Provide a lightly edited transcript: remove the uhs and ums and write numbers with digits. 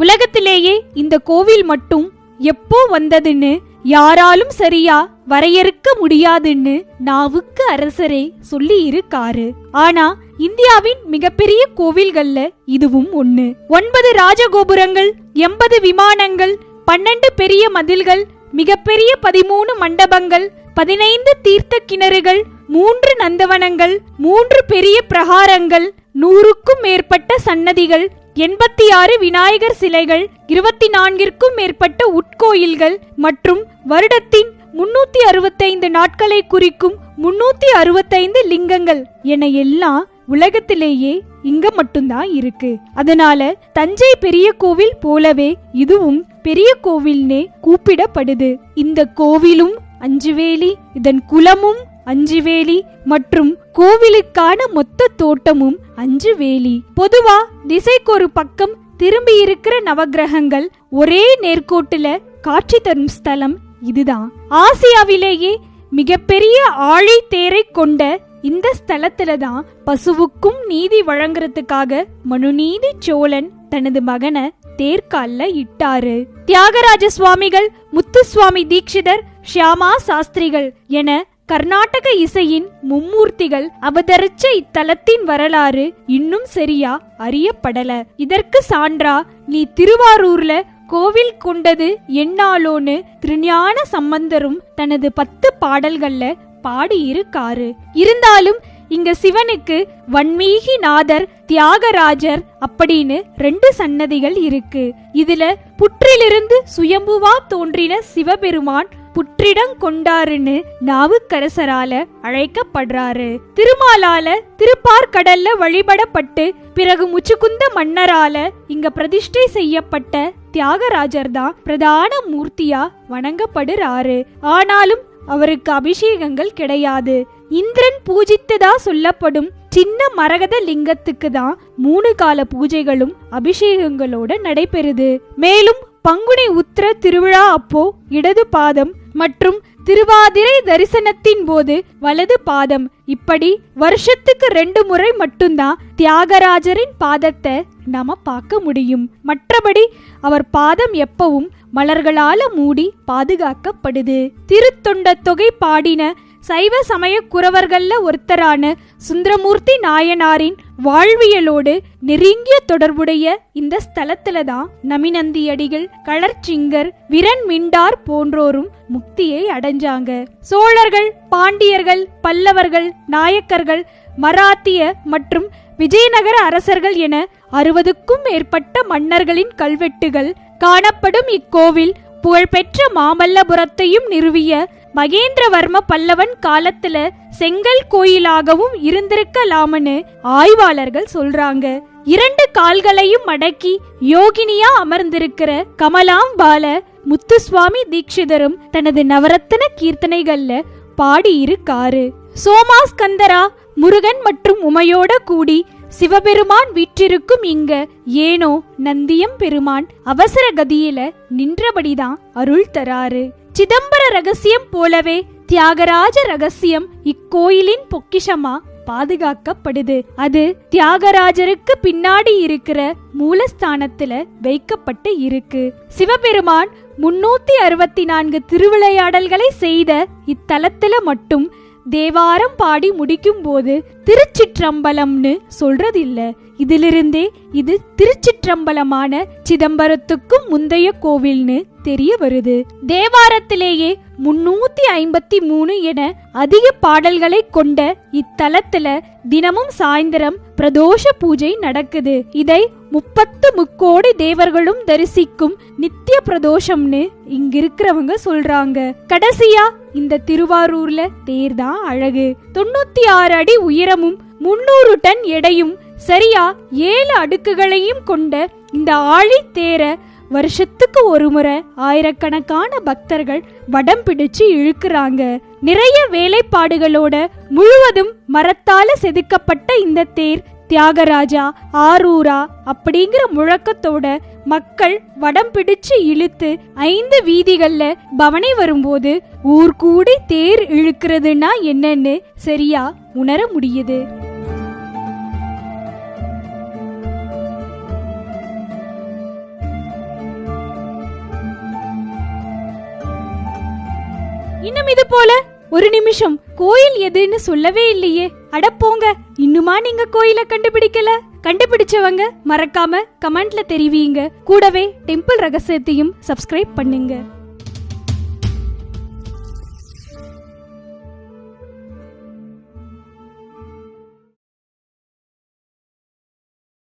உலகத்திலேயே இந்த கோவில் மட்டும் எப்போ வந்ததுன்னு யாராலும் சரியா வரையறுக்க முடியாதுன்னு நாவுக்கு அரசரே சொல்லி இருக்காரு. ஆனா இந்தியாவின் மிகப்பெரிய கோவில்கள்ல இதுவும் ஒண்ணு. 9 ராஜகோபுரங்கள், 80 விமானங்கள், 12 பெரிய மதில்கள், மிகப்பெரிய 13 மண்டபங்கள், 15 தீர்த்த கிணறுகள், 3 நந்தவனங்கள், 3 பெரிய பிரகாரங்கள், 100க்கும் மேற்பட்ட சன்னதிகள், 86 விநாயகர் சிலைகள், 24ற்கும் மேற்பட்ட உட்கோயில்கள் மற்றும் வருடத்தின் 365 நாட்களை குறிக்கும் 365 லிங்கங்கள் என எல்லாம் உலகத்திலேயே இங்க மட்டும்தான் இருக்கு. அதனால தஞ்சை பெரிய கோவில் போலவே இதுவும் பெரிய கோவில்னே கூப்பிடப்படுது. இந்த கோவிலும் 5 வேலி, இதன் குலமும் 5 வேலி மற்றும் கோவிலுக்கான மொத்த தோட்டமும் 5 வேலி. பொதுவா திசைக்கொரு பக்கம் திரும்பி இருக்கிற நவகிரகங்கள் ஒரே நேர்கோட்டுல காட்சி தரும் ஸ்தலம் இதுதான். ஆசியாவிலேயே மிகப்பெரிய ஆழி தேரை கொண்ட இந்த ஸ்தலத்துலதான் பசுவுக்கும் நீதி வழங்குறதுக்காக மனுநீதி சோழன் தனது மகனை தேர்கால்ல இட்டாரு. தியாகராஜ சுவாமிகள், முத்துசுவாமி தீட்சிதர், ஷியாமா சாஸ்திரிகள் என கர்நாடக இசையின் மும்மூர்த்திகள் அவதரிச்ச இத்தலத்தின் வரலாறு இன்னும் சரியா அறியப்படல. இதற்கு சான்றா நீ திருவாரூர்ல கோவில் கொண்டது என்னாலோன்னு திருஞான சம்பந்தரும் தனது 10 பாடல்கள்ல பாடியிருக்காரு. இருந்தாலும் இங்க சிவனுக்கு வன்மீகி நாதர், தியாகராஜர் அப்படின்னு 2 சன்னதிகள் இருக்கு. இதுல புற்றிலிருந்து சுயம்புவா தோன்றின சிவபெருமான் புற்றிடம் கொண்டாருன்னு நாவுக்கரசரால அழைக்கப்படுறாரு. திருமாலால திருப்பார்கடல்ல வழிபடப்பட்டு பிறகு முச்சுக்குந்த மன்னரால இங்க பிரதிஷ்டை செய்யப்பட்ட தியாகராஜர் தான் பிரதான மூர்த்தியா வணங்கப்படுறாரு. ஆனாலும் அவருக்கு அபிஷேகங்கள் கிடையாது. இந்திரன் பூஜித்ததா சொல்லப்படும் சின்ன மரகத லிங்கத்துக்கு தான் 3 கால பூஜைகளும் அபிஷேகங்களோட நடைபெறுது. மேலும் பங்குனி உத்திர திருவிழா அப்போ இடது பாதம் மற்றும் திருவாதிரை தரிசனத்தின் போது வலது பாதம், இப்படி வருஷத்துக்கு 2 முறை மட்டும்தான் தியாகராஜரின் பாதத்தை நாம பார்க்க முடியும். மற்றபடி அவர் பாதம் எப்பவும் மலர்களால மூடி பாதுகாக்கப்படுது. திருத்தொண்ட தொகை பாடின சைவ சமய குறவர்கள்ல ஒருத்தரான சுந்தரமூர்த்தி நாயனாரின் வாழ்வியலோடு நெருங்கிய தொடர்புடைய இந்த ஸ்தலத்துலதான் நமிநந்தியடிகள், களர்ச்சிங்கர், விரன் மிண்டார் போன்றோரும் முக்தியை அடைஞ்சாங்க. சோழர்கள், பாண்டியர்கள், பல்லவர்கள், நாயக்கர்கள், மராத்திய மற்றும் விஜயநகர அரசர்கள் என 60க்கும் மேற்பட்ட மன்னர்களின் கல்வெட்டுகள் காணப்படும் இக்கோவில் புகழ்பெற்ற மாமல்லபுரத்தையும் நிறுவிய மகேந்திரவர்ம பல்லவன் காலத்துல செங்கல் கோயிலாகவும் இருந்திருக்கலாம்னு ஆய்வாளர்கள் சொல்றாங்க. 2 கால்களையும் மடக்கி யோகினியா அமர்ந்திருக்கிற கமலாம்பால முத்துசுவாமி தீட்சிதரும் தனது நவரத்ன கீர்த்தனைகள்ல பாடியிருக்காரு. சோமாஸ்கந்தரா முருகன் மற்றும் உமையோட கூடி சிவபெருமான் வீற்றிருக்கும் இங்க ஏனோ நந்தியம் பெருமான் அவசர கதியில நின்றபடிதான் அருள் தராரு. சிதம்பர ரகசியம் போலவே தியாகராஜ ரகசியம் இக்கோயிலின் பொக்கிஷமா பாதுகாக்கப்படுது. அது தியாகராஜருக்கு பின்னாடி இருக்கிற மூலஸ்தானத்துல வைக்கப்பட்டு இருக்கு. சிவபெருமான் 364 திருவிளையாடல்களை செய்த இத்தலத்துல மட்டும் தேவாரம் பாடி முடிக்கும் போது திருச்சிற்றம்பலம்னு சொல்றதில்ல. இதிலிருந்தே இது திருச்சிற்றம்பலமான சிதம்பரத்துக்கும் முந்தைய கோவில்னு தெரிய வருது. தேவாரத்திலேயே 353 என அதிக பாடல்களை கொண்ட இத்தலத்துல தினமும் சாயந்தரம் பிரதோஷ பூஜை நடக்குது. இதை 30 முக்கோடி தேவர்களும் தரிசிக்கும் நித்திய பிரதோஷம்னு இங்கிருக்கிறவங்க சொல்றாங்க. கடைசியா இந்த திருவாரூர்ல தேர்தான் அழகு. 96 அடி உயரமும் 300 டன் எடையும் சரியா 7 அடுக்குகளையும் கொண்ட இந்த ஆழி தேர வருஷத்துக்கு ஒரு முறை ஆயிரக்கணக்கான பக்தர்கள் வடம் பிடிச்சு இழுக்கிறாங்க. நிறைய வேலைப்பாடுகளோட முழுவதும் மரத்தால செதுக்கப்பட்ட இந்த தேர் தியாகராஜா, ஆரூரா அப்படிங்கிற முழக்கத்தோட மக்கள் வடம் பிடிச்சு இழுத்து 5 வீதிகள்ல பவனி வரும்போது ஊர் கூடி தேர் இழுக்கிறதுனா என்னன்னு சரியா உணர முடியுது. இன்னும் இது போல ஒரு நிமிஷம் கோயில் எதுன்னு சொல்லவே இல்லையே. அடப்போங்க, இன்னுமா நீங்க கோயிலை கண்டுபிடிக்கல? கண்டுபிடிச்சவங்க மறக்காம கமெண்ட்ல தெரிவிங்க. கூடவே டெம்பிள் ரகசியத்தையும் சப்ஸ்கிரைப் பண்ணுங்க.